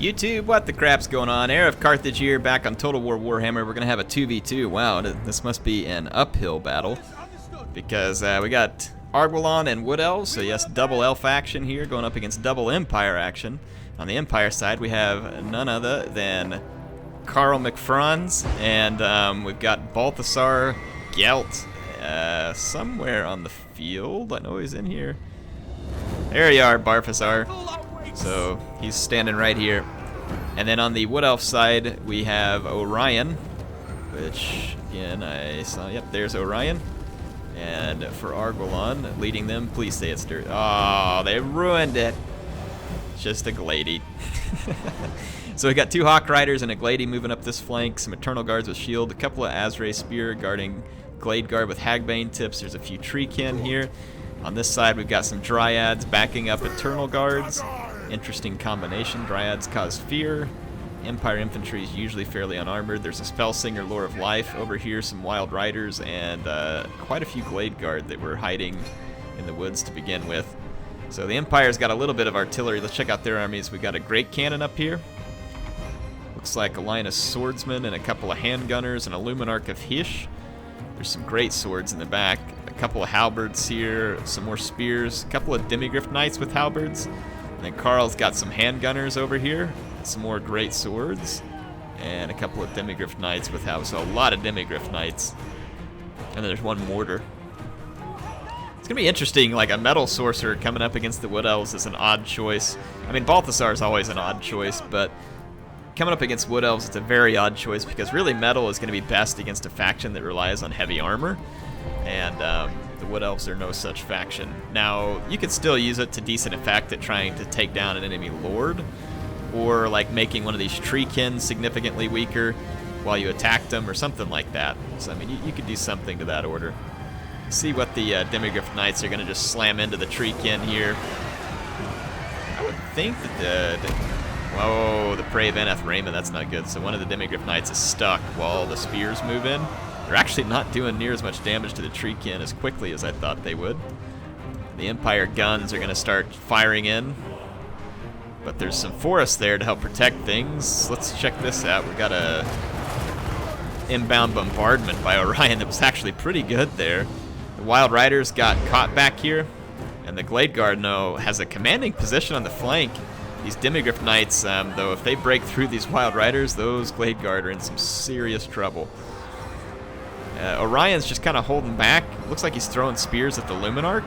YouTube, what the crap's going on? HeirofCarthage here, back on Total War Warhammer. We're gonna have a 2v2. Wow, this must be an uphill battle because we got Arguelon and Wood Elves, so yes, double elf action here going up against double Empire action. On the Empire side, we have none other than Karl McFranz, and we've got Balthasar Gelt somewhere on the field. I know he's in here. There you are, Balthasar. So he's standing right here. And then on the Wood Elf side, we have Orion, which again I saw. Yep, there's Orion. And for Arguelon, leading them, please say it's dirt. Oh, they ruined it. Just a Glady. So we got two Hawk Riders and a Glady moving up this flank, some Eternal Guards with shield, a couple of Azray Spear guarding Glade Guard with Hagbane tips. There's a few Treekin here. On this side, we've got some Dryads backing up Eternal Guards. Interesting combination. Dryads cause fear. Empire infantry is usually fairly unarmored. There's a Spellsinger, Lore of Life. Over here, some Wild Riders and quite a few Glade Guard that were hiding in the woods to begin with. So the Empire's got a little bit of artillery. Let's check out their armies. We got a Great Cannon up here. Looks like a line of swordsmen and a couple of handgunners and a Luminarch of Hysh. There's some great swords in the back. A couple of halberds here, some more spears, a couple of Demigryph Knights with halberds. And then Karl's got some handgunners over here, some more great swords, and a couple of Demigryph Knights with halberds. So a lot of Demigryph Knights. And then there's one mortar. It's going to be interesting, like a Metal Sorcerer coming up against the Wood Elves is an odd choice. I mean, Balthasar is always an odd choice, but coming up against Wood Elves, it's a very odd choice because really Metal is going to be best against a faction that relies on heavy armor, and the Wood Elves are no such faction. Now, you could still use it to decent effect at trying to take down an enemy lord, or like making one of these Treekin significantly weaker while you attack them, or something like that. So, I mean, you could do something to that order. See what the Demigryph Knights are going to just slam into the Treekin here. I would think that whoa, the Prey of Anathema, that's not good. So one of the Demigryph Knights is stuck while the spears move in. They're actually not doing near as much damage to the Treekin as quickly as I thought they would. The Empire guns are going to start firing in. But there's some forest there to help protect things. Let's check this out. We got a inbound bombardment by Orion that was actually pretty good there. The Wild Riders got caught back here. And the Glade Guard, no, has a commanding position on the flank. These Demigryph Knights, though, if they break through these Wild Riders, those Glade Guard are in some serious trouble. Orion's just kind of holding back. Looks like he's throwing spears at the Luminarch,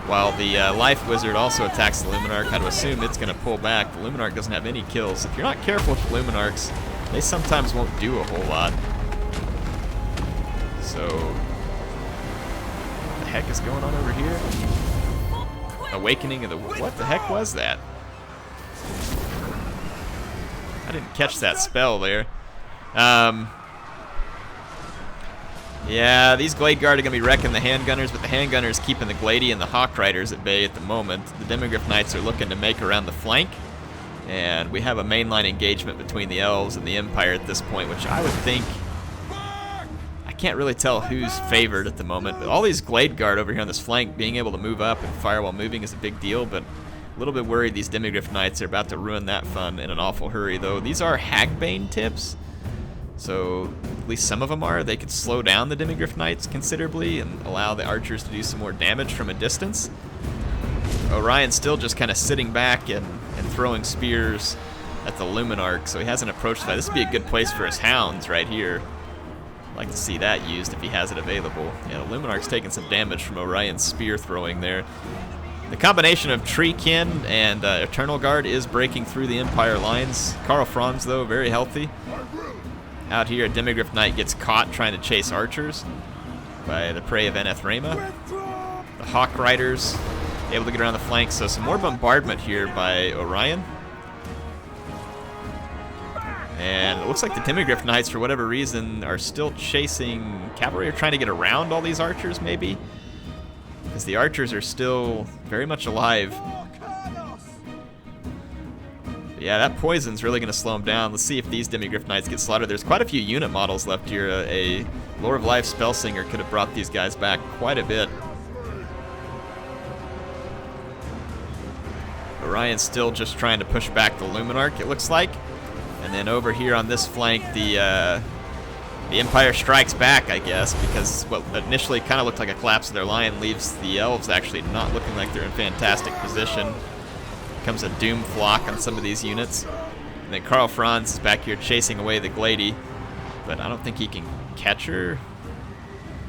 while the Life Wizard also attacks the Luminarch. I'd assume it's going to pull back. The Luminarch doesn't have any kills. If you're not careful with the Luminarchs, they sometimes won't do a whole lot. So, what the heck is going on over here? Awakening of the... What the heck was that? I didn't catch that spell there. Yeah, these Glade Guard are going to be wrecking the Handgunners, but the Handgunners keeping the Glady and the Hawk Riders at bay at the moment. The Demigryph Knights are looking to make around the flank, and we have a mainline engagement between the Elves and the Empire at this point, which I would think... I can't really tell who's favored at the moment, but all these Glade Guard over here on this flank, being able to move up and fire while moving is a big deal, but a little bit worried these Demigryph Knights are about to ruin that fun in an awful hurry, though. These are Hagbane tips, so at least some of them are. They could slow down the Demigryph Knights considerably and allow the archers to do some more damage from a distance. Orion's still just kind of sitting back and throwing spears at the Luminarch, so he hasn't approached that. This would be a good place for his Hounds right here. I'd like to see that used if he has it available. Yeah, the Luminarch's taking some damage from Orion's spear throwing there. The combination of Treekin and Eternal Guard is breaking through the Empire lines. Karl Franz, though, very healthy. Out here, a Demigryph Knight gets caught trying to chase archers by the Prey of Anathema. The Hawk Riders able to get around the flanks, so some more bombardment here by Orion. And it looks like the Demigryph Knights, for whatever reason, are still chasing cavalry, or trying to get around all these archers, maybe? Because the archers are still very much alive. But yeah, that poison's really going to slow them down. Let's see if these Demigryph Knights get slaughtered. There's quite a few unit models left here. A Lore of Life Spellsinger could have brought these guys back quite a bit. Orion's still just trying to push back the Luminarch, it looks like. And then over here on this flank, the Empire strikes back, I guess, because what initially kind of looked like a collapse of their line leaves the Elves actually not looking like they're in fantastic position. Comes a Doom Flock on some of these units. And then Karl Franz is back here chasing away the Glady, but I don't think he can catch her.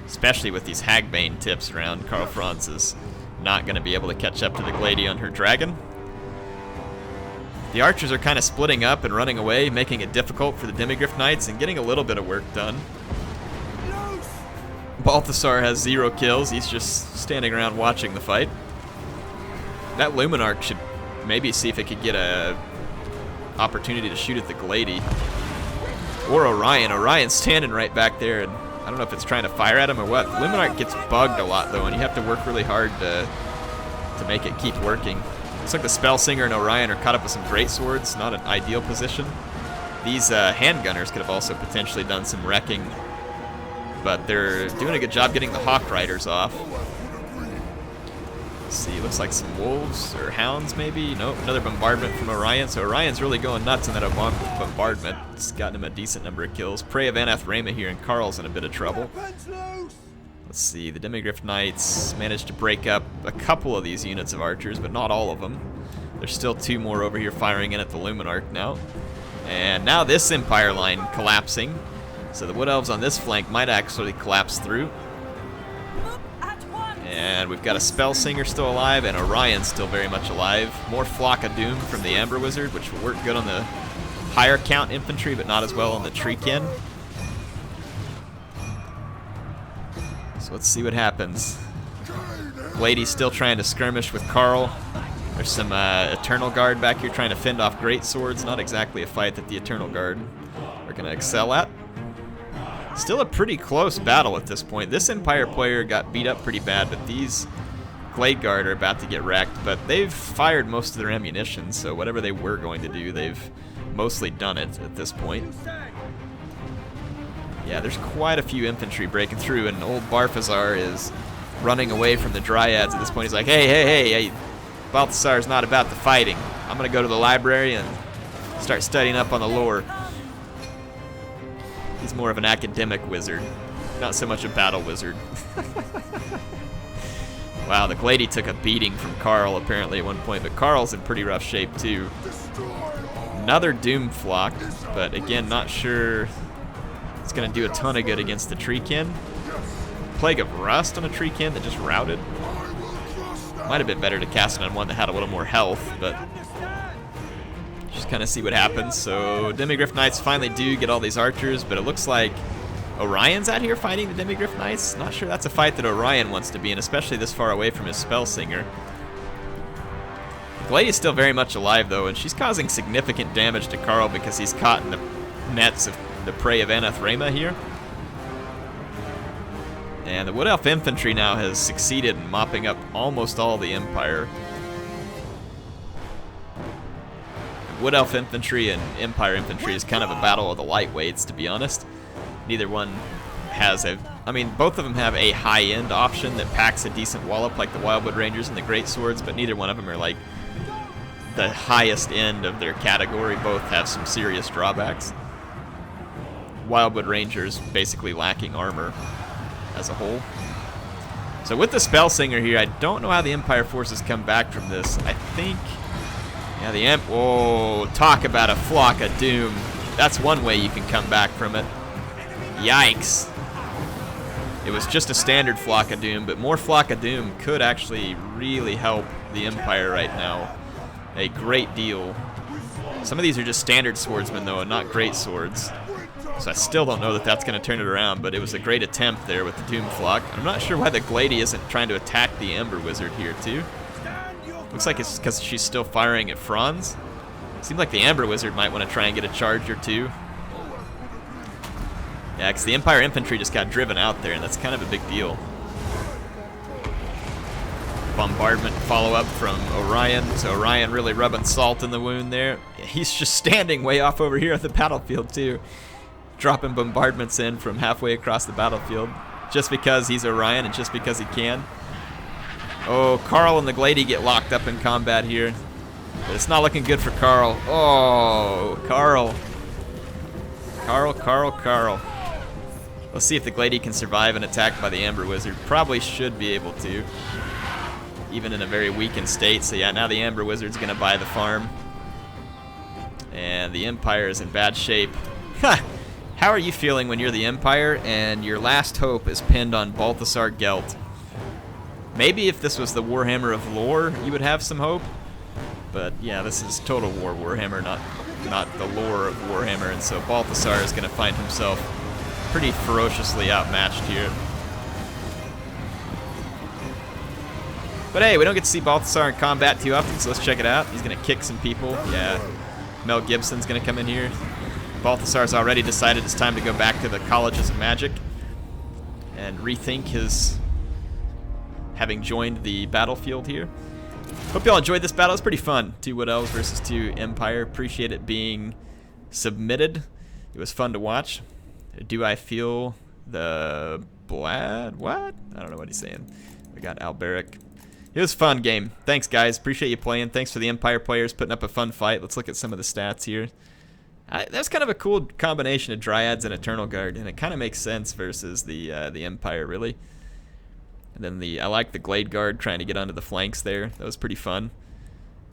Especially with these Hagbane tips around, Karl Franz is not going to be able to catch up to the Glady on her dragon. The archers are kind of splitting up and running away, making it difficult for the Demigryph Knights and getting a little bit of work done. Balthasar has 0 kills. He's just standing around watching the fight. That Luminarch should maybe see if it could get a opportunity to shoot at the Glady. Or Orion. Orion's standing right back there, and I don't know if it's trying to fire at him or what. Luminarch gets bugged a lot, though, and you have to work really hard to make it keep working. Looks like the Spellsinger and Orion are caught up with some great swords, not an ideal position. These handgunners could have also potentially done some wrecking, but they're doing a good job getting the Hawk Riders off. Let's see, looks like some wolves or hounds maybe. Nope, another bombardment from Orion. So Orion's really going nuts in that bombardment. It's gotten him a decent number of kills. Prey of Anath Rayma here, and Karl's in a bit of trouble. Let's see, the Demigryph Knights managed to break up a couple of these units of archers, but not all of them. There's still 2 more over here firing in at the Luminarch now. And now this Empire line collapsing. So the Wood Elves on this flank might actually collapse through. And we've got a Spellsinger still alive, and Orion still very much alive. More Flock of Doom from the Amber Wizard, which will work good on the higher count infantry, but not as well on the Treekin. So let's see what happens. Lady's still trying to skirmish with Karl. There's some Eternal Guard back here trying to fend off great swords. Not exactly a fight that the Eternal Guard are going to excel at. Still a pretty close battle at this point. This Empire player got beat up pretty bad, but these Glade Guard are about to get wrecked. But they've fired most of their ammunition, so whatever they were going to do, they've mostly done it at this point. Yeah, there's quite a few infantry breaking through, and old Barfazar is running away from the Dryads at this point. He's like, hey, Balthasar's not about the fighting. I'm going to go to the library and start studying up on the lore. He's more of an academic wizard, not so much a battle wizard. Wow, the Glady took a beating from Karl apparently at one point, but Karl's in pretty rough shape too. Another Doom Flock, but again, not sure it's going to do a ton of good against the Treekin. Plague of Rust on a Treekin that just routed. Might have been better to cast it on one that had a little more health, but just kind of see what happens. So Demigryph Knights finally do get all these archers, but it looks like Orion's out here fighting the Demigryph Knights. Not sure that's a fight that Orion wants to be in, especially this far away from his Spellsinger. Glady's still very much alive though, and she's causing significant damage to Karl because he's caught in the nets of the Prey of Anath Rayma here. And the Wood Elf Infantry now has succeeded in mopping up almost all the Empire. Wood Elf Infantry and Empire Infantry is kind of a battle of the lightweights, to be honest. Neither one has both of them have a high-end option that packs a decent wallop like the Wildwood Rangers and the Great Swords, but neither one of them are like the highest end of their category. Both have some serious drawbacks. Wildwood Rangers basically lacking armor as a whole. So with the Spellsinger here, I don't know how the Empire forces come back from this. I think, yeah, whoa, talk about a Flock of Doom. That's one way you can come back from it. Yikes. It was just a standard Flock of Doom, but more Flock of Doom could actually really help the Empire right now a great deal. Some of these are just standard swordsmen though, and not great swords. So I still don't know that that's going to turn it around, but it was a great attempt there with the Doom Flock. I'm not sure why the Glady isn't trying to attack the Ember Wizard here too. Looks like it's because she's still firing at Franz. Seems like the Amber Wizard might want to try and get a charge or two. Yeah, because the Empire Infantry just got driven out there, and that's kind of a big deal. Bombardment follow-up from Orion. So Orion really rubbing salt in the wound there. He's just standing way off over here at the battlefield too. Dropping bombardments in from halfway across the battlefield. Just because he's Orion and just because he can. Oh, Karl and the Glady get locked up in combat here. But it's not looking good for Carl. Oh, Carl. Carl. Let's see if the Glady can survive an attack by the Amber Wizard. Probably should be able to, even in a very weakened state. So yeah, now the Amber Wizard's gonna buy the farm. And the Empire is in bad shape. Ha! How are you feeling when you're the Empire and your last hope is pinned on Balthasar Gelt? Maybe if this was the Warhammer of lore, you would have some hope. But yeah, this is Total War Warhammer, not the lore of Warhammer, and so Balthasar is going to find himself pretty ferociously outmatched here. But hey, we don't get to see Balthasar in combat too often, so let's check it out. He's going to kick some people. Yeah, Mel Gibson's going to come in here. Balthasar's already decided it's time to go back to the colleges of magic and rethink his having joined the battlefield here. Hope y'all enjoyed this battle. It's pretty fun. 2 Wood Elves versus 2 Empire. Appreciate it being submitted. It was fun to watch. Do I feel the blad? What? I don't know what he's saying. We got Alberic. It was a fun game. Thanks, guys. Appreciate you playing. Thanks for the Empire players putting up a fun fight. Let's look at some of the stats here. That's kind of a cool combination of Dryads and Eternal Guard, and it kind of makes sense versus the Empire, really. And then I like the Glade Guard trying to get onto the flanks there. That was pretty fun.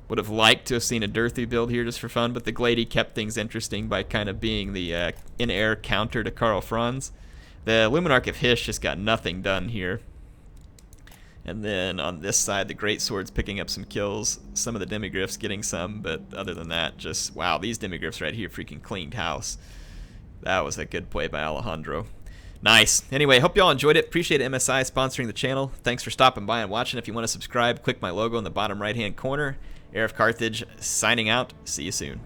Would have liked to have seen a Durthu build here just for fun, but the Glady kept things interesting by kind of being the in-air counter to Karl Franz. The Luminarch of Hysh just got nothing done here. And then on this side, the Greatsword's picking up some kills. Some of the Demigryphs getting some, but other than that, just, wow, these Demigryphs right here freaking cleaned house. That was a good play by Alejandro. Nice. Anyway, hope y'all enjoyed it. Appreciate MSI sponsoring the channel. Thanks for stopping by and watching. If you want to subscribe, click my logo in the bottom right-hand corner. HeirofCarthage signing out. See you soon.